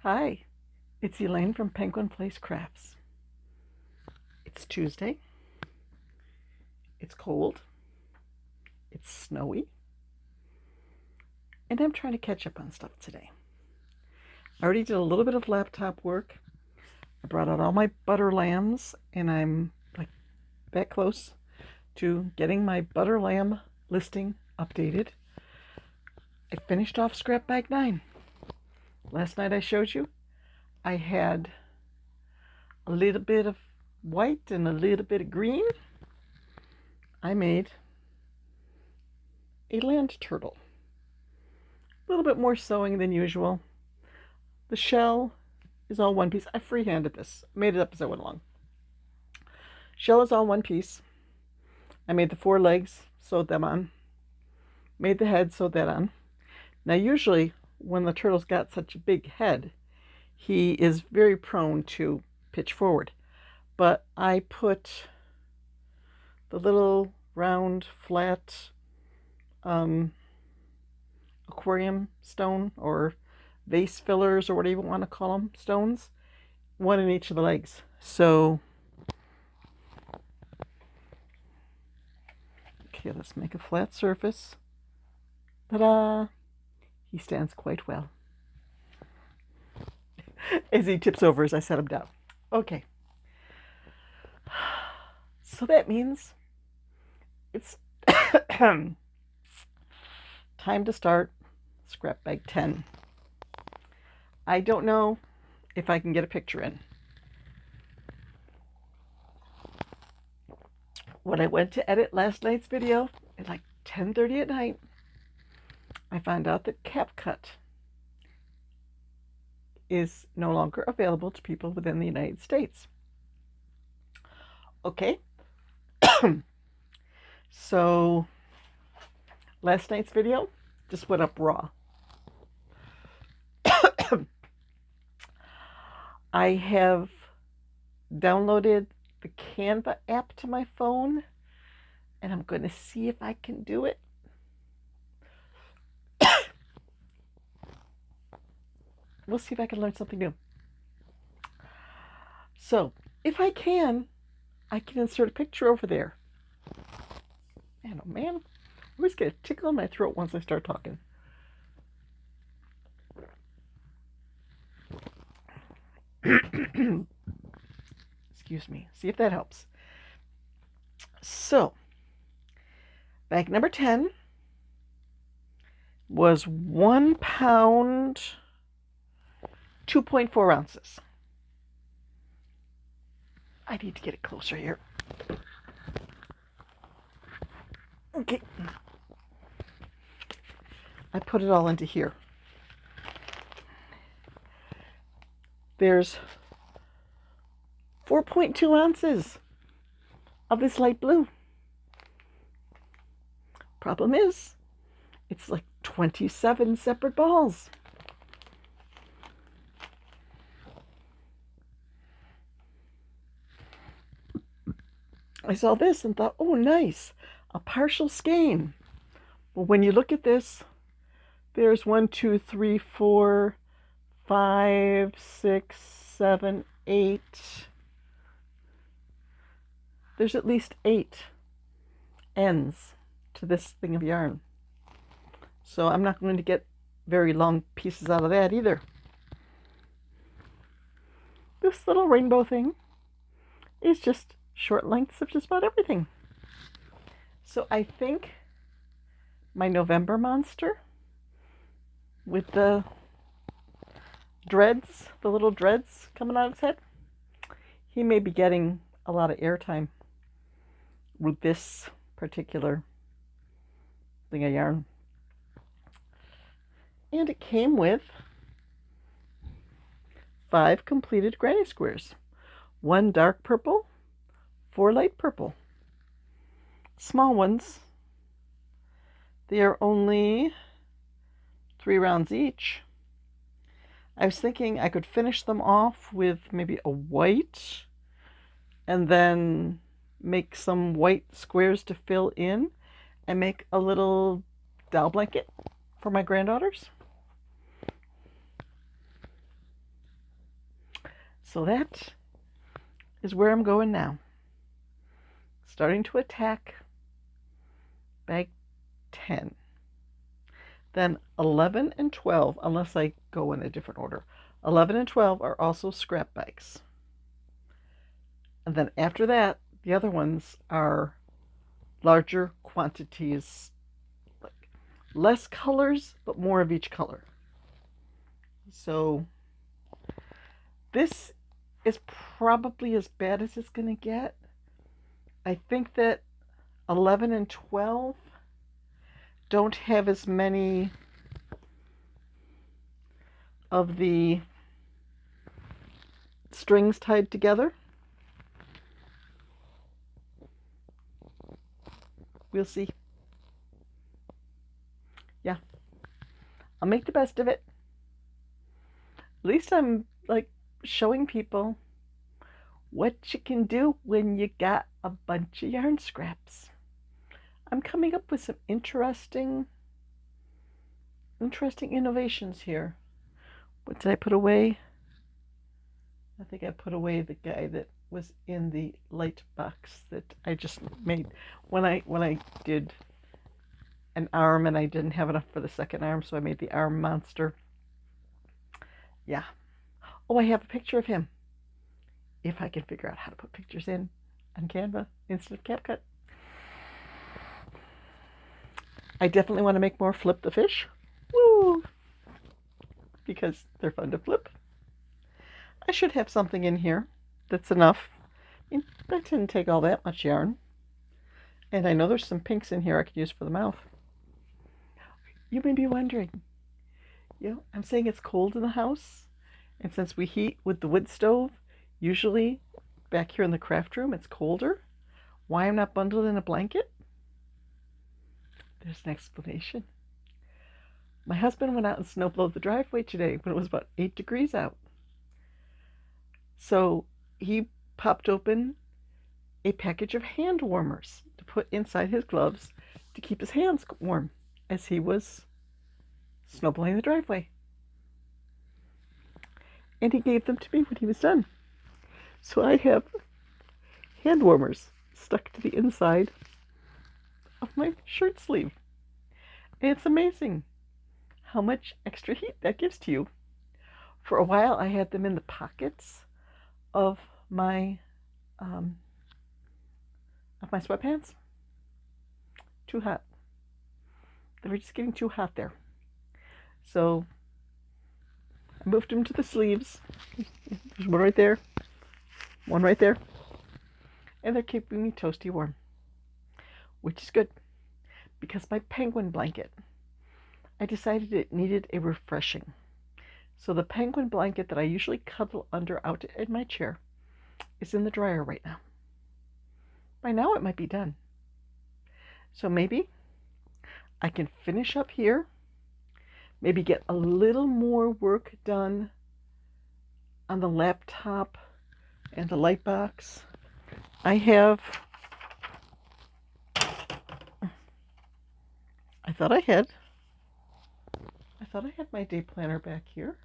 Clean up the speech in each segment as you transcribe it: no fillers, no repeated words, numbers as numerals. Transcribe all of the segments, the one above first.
Hi, it's Elaine from Penguin Place Crafts. It's Tuesday. It's cold. It's snowy. And I'm trying to catch up on stuff today. I already did a little bit of laptop work. I brought out all my butter lambs, and I'm like that close to getting my butter lamb listing updated. I finished off scrap bag 9. Last night I showed you I had a little bit of white and a little bit of green. I made a land turtle. A little bit more sewing than usual. The shell is all one piece. I freehanded this. Made it up as I went along. Shell is all one piece. I made the 4 legs, sewed them on. Made the head, sewed that on. Now usually when the turtle's got such a big head, he is very prone to pitch forward. But I put the little round flat aquarium stone or vase fillers or whatever you want to call them, stones, one in each of the legs. So, okay, let's make a flat surface. Ta-da! He stands quite well. As he tips over as I set him down. Okay. So that means it's time to start scrap bag 10. I don't know if I can get a picture in. When I went to edit last night's video at like 10:30 at night, I found out that CapCut is no longer available to people within the United States. Okay. So last night's video just went up raw. I have downloaded the Canva app to my phone, and I'm going to see if I can do it. We'll see if I can learn something new. So, if I can insert a picture over there. Man, oh man, I always get a tickle in my throat once I start talking. Excuse me. See if that helps. So, bag number 10 was 1 pound, 2.4 ounces. I need to get it closer here. Okay. I put it all into here. There's 4.2 ounces of this light blue. Problem is, it's like 27 separate balls. I saw this and thought, oh, nice, a partial skein. Well, when you look at this, there's 1, 2, 3, 4, 5, 6, 7, 8. There's at least 8 ends to this thing of yarn. So I'm not going to get very long pieces out of that either. This little rainbow thing is just short lengths of just about everything. So I think my November monster with the dreads, the little dreads coming out of his head, he may be getting a lot of airtime with this particular thing of yarn. And it came with 5 completed granny squares. 1 dark purple, 4 light purple. Small ones. They are only 3 rounds each. I was thinking I could finish them off with maybe a white and then make some white squares to fill in and make a little doll blanket for my granddaughters. So that is where I'm going now. Starting to attack bag 10. Then 11 and 12, unless I go in a different order. 11 and 12 are also scrap bags. And then after that, the other ones are larger quantities, like less colors, but more of each color. So this is probably as bad as it's going to get. I think that 11 and 12 don't have as many of the strings tied together. We'll see. Yeah, I'll make the best of it. At least I'm like showing people what you can do when you got a bunch of yarn scraps. I'm coming up with some interesting innovations here. What did I put away? I think I put away the guy that was in the light box that I just made when I did an arm and I didn't have enough for the second arm, so I made the arm monster. Yeah. Oh, I have a picture of him. If I can figure out how to put pictures in on Canva instead of CapCut. I definitely want to make more Flip the Fish. Woo! Because they're fun to flip. I should have something in here that's enough. I mean, that didn't take all that much yarn. And I know there's some pinks in here I could use for the mouth. You may be wondering, I'm saying it's cold in the house. And since we heat with the wood stove, usually back here in the craft room, it's colder. Why I'm not bundled in a blanket? There's an explanation. My husband went out and snowblowed the driveway today when it was about 8 degrees out. So he popped open a package of hand warmers to put inside his gloves to keep his hands warm as he was snowblowing the driveway. And he gave them to me when he was done. So I have hand warmers stuck to the inside of my shirt sleeve. And it's amazing how much extra heat that gives to you. For a while I had them in the pockets of my sweatpants. Too hot. They were just getting too hot there. So I moved them to the sleeves. There's one right there, one right there. And they're keeping me toasty warm, which is good because my penguin blanket, I decided it needed a refreshing. So the penguin blanket that I usually cuddle under out in my chair is in the dryer right now. By now it might be done. So maybe I can finish up here, maybe get a little more work done on the laptop and the light box. I thought I had my day planner back here.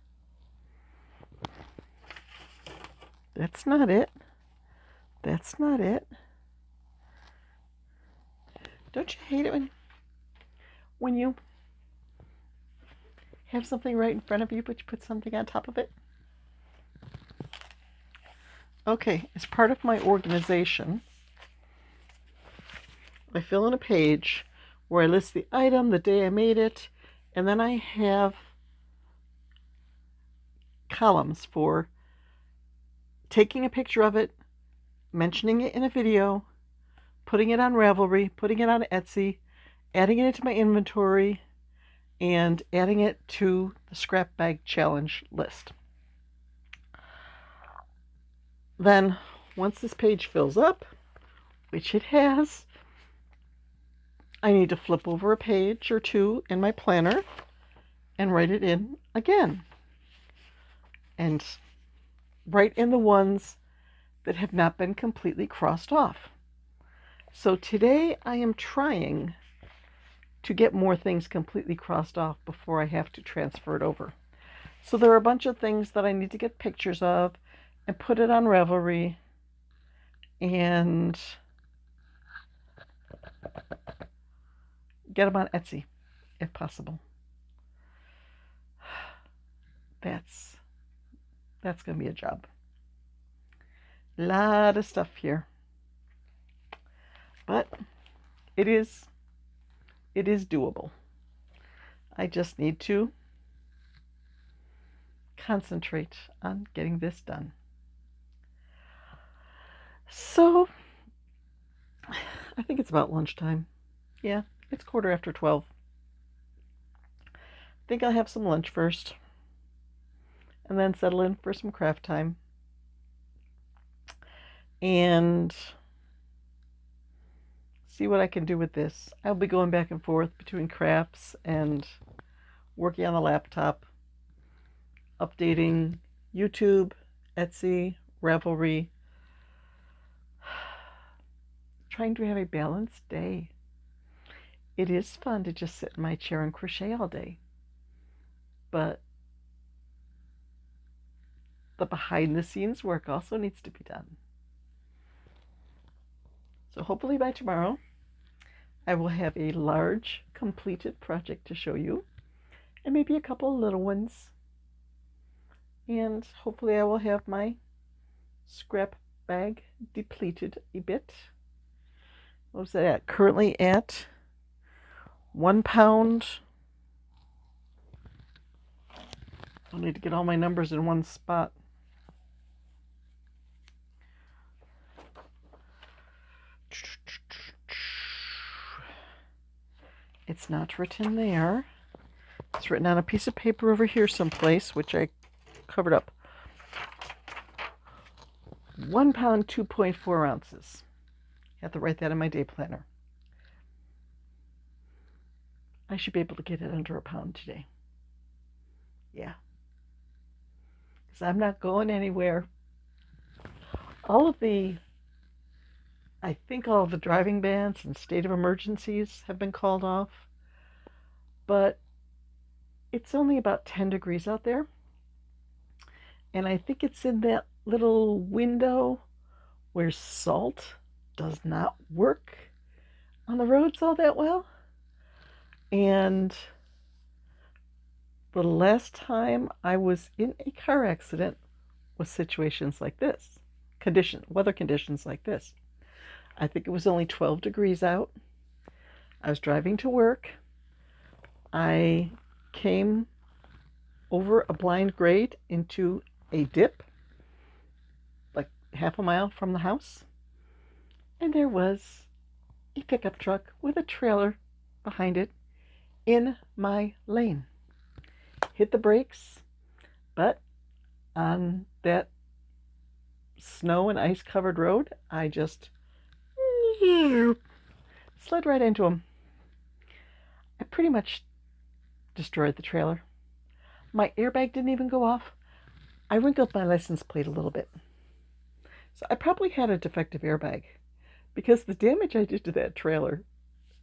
That's not it. That's not it. Don't you hate it when you have something right in front of you, but you put something on top of it? Okay, as part of my organization, I fill in a page where I list the item, the day I made it, and then I have columns for taking a picture of it, mentioning it in a video, putting it on Ravelry, putting it on Etsy, adding it into my inventory, and adding it to the scrap bag challenge list. Then, once this page fills up, which it has, I need to flip over a page or two in my planner and write it in again. And write in the ones that have not been completely crossed off. So today I am trying to get more things completely crossed off before I have to transfer it over. So there are a bunch of things that I need to get pictures of and put it on Ravelry and get them on Etsy if possible. That's going to be a job. A lot of stuff here. But it is doable. I just need to concentrate on getting this done. So I think it's about lunchtime. Yeah, it's 12:15. I think I'll have some lunch first and then settle in for some craft time. And see what I can do with this. I'll be going back and forth between crafts and working on the laptop, updating YouTube, Etsy, Ravelry, trying to have a balanced day. It is fun to just sit in my chair and crochet all day, but the behind the scenes work also needs to be done. So hopefully by tomorrow, I will have a large completed project to show you, and maybe a couple of little ones. And hopefully I will have my scrap bag depleted a bit. What was that at? Currently at 1 pound. I need to get all my numbers in one spot. It's not written there. It's written on a piece of paper over here someplace, which I covered up. 1 pound, 2.4 ounces. I have to write that in my day planner. I should be able to get it under a pound today. Yeah. Because I'm not going anywhere. I think all of the driving bans and state of emergencies have been called off. But it's only about 10 degrees out there. And I think it's in that little window where salt does not work on the roads all that well. And the last time I was in a car accident was situations like this, weather conditions like this. I think it was only 12 degrees out. I was driving to work. I came over a blind grade into a dip, like half a mile from the house, and there was a pickup truck with a trailer behind it in my lane. Hit the brakes, but on that snow and ice covered road, I just slid right into him. I pretty much destroyed the trailer. My airbag didn't even go off. I wrinkled my license plate a little bit. So I probably had a defective airbag, because the damage I did to that trailer,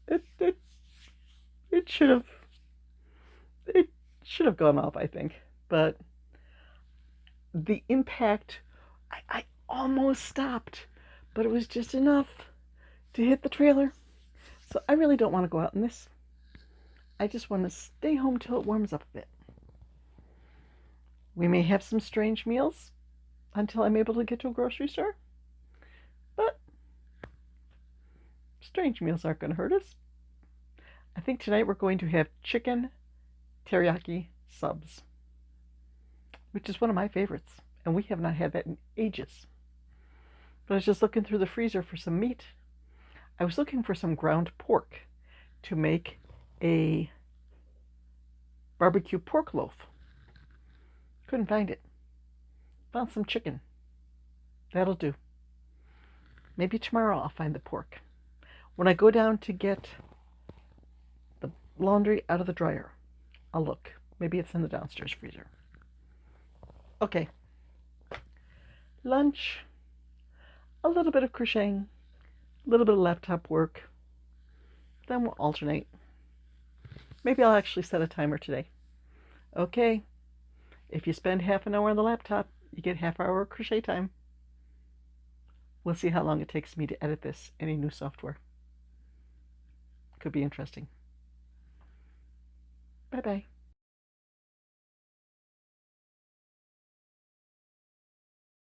it should have gone off, I think. But the impact, I almost stopped, but it was just enough to hit the trailer. So I really don't want to go out in this. I just want to stay home till it warms up a bit. We may have some strange meals until I'm able to get to a grocery store, but strange meals aren't going to hurt us. I think tonight we're going to have chicken teriyaki subs, which is one of my favorites, and we have not had that in ages. But I was just looking through the freezer for some meat. I was looking for some ground pork to make a barbecue pork loaf. Couldn't find it. Found some chicken. That'll do. Maybe tomorrow I'll find the pork. When I go down to get the laundry out of the dryer, I'll look. Maybe it's in the downstairs freezer. Okay. Lunch. A little bit of crocheting. A little bit of laptop work. Then we'll alternate. Maybe I'll actually set a timer today. Okay. If you spend half an hour on the laptop, You get half-hour crochet time. We'll see how long it takes me to edit this in a new software. Could be interesting. Bye-bye.